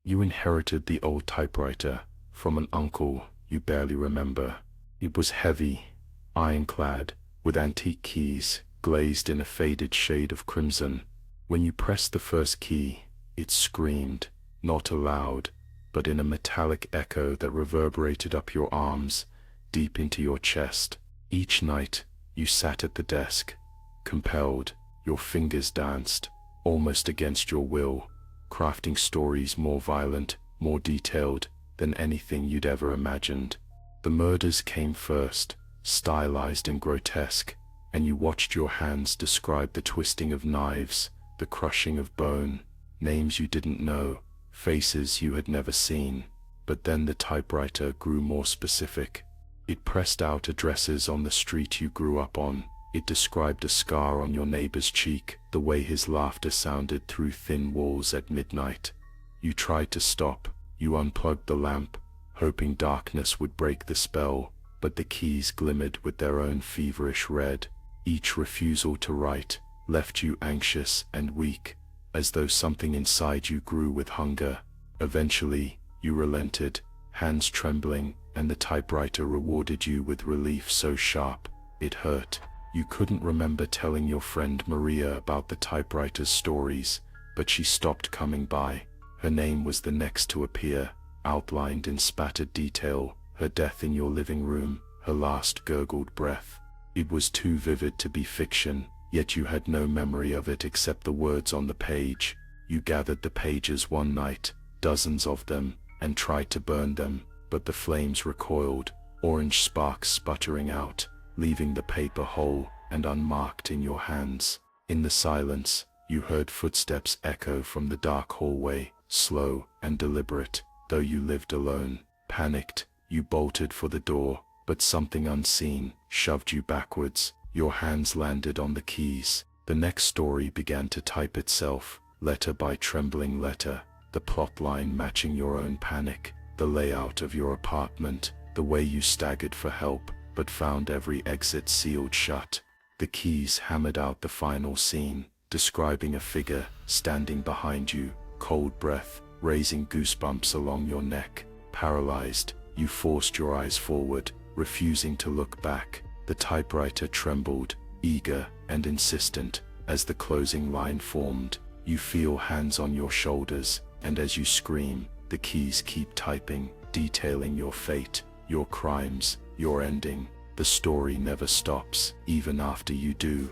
You inherited the old typewriter from an uncle you barely remember. It was heavy, ironclad, with antique keys glazed in a faded shade of crimson. When you pressed the first key, it screamed, not aloud, but in a metallic echo that reverberated up your arms, deep into your chest. Each night, you sat at the desk, compelled. Your fingers danced, almost against your will, crafting stories more violent, more detailed than anything you'd ever imagined. The murders came first, stylized and grotesque, and you watched your hands describe the twisting of knives, the crushing of bone, names you didn't know, faces you had never seen. But then the typewriter grew more specific. It pressed out addresses on the street you grew up on. It described a scar on your neighbor's cheek, the way his laughter sounded through thin walls at midnight. You tried to stop. You unplugged the lamp, hoping darkness would break the spell, but the keys glimmered with their own feverish red. Each refusal to write left you anxious and weak, as though something inside you grew with hunger. Eventually, you relented, hands trembling, and the typewriter rewarded you with relief so sharp it hurt. You couldn't remember telling your friend Maria about the typewriter's stories, but she stopped coming by. Her name was the next to appear, outlined in spattered detail, her death in your living room, her last gurgled breath. It was too vivid to be fiction, yet you had no memory of it except the words on the page. You gathered the pages one night, dozens of them, and tried to burn them, but the flames recoiled, orange sparks sputtering out, leaving the paper whole and unmarked in your hands. In the silence, you heard footsteps echo from the dark hallway, slow and deliberate. Though you lived alone, panicked, you bolted for the door, but something unseen shoved you backwards. Your hands landed on the keys. The next story began to type itself, letter by trembling letter, the plotline matching your own panic, the layout of your apartment, the way you staggered for help, but found every exit sealed shut. The keys hammered out the final scene, describing a figure standing behind you, cold breath raising goosebumps along your neck. Paralyzed, you forced your eyes forward, refusing to look back. The typewriter trembled, eager and insistent, as the closing line formed. You feel hands on your shoulders, and as you scream, the keys keep typing, detailing your fate, your crimes, your ending. The story never stops, even after you do.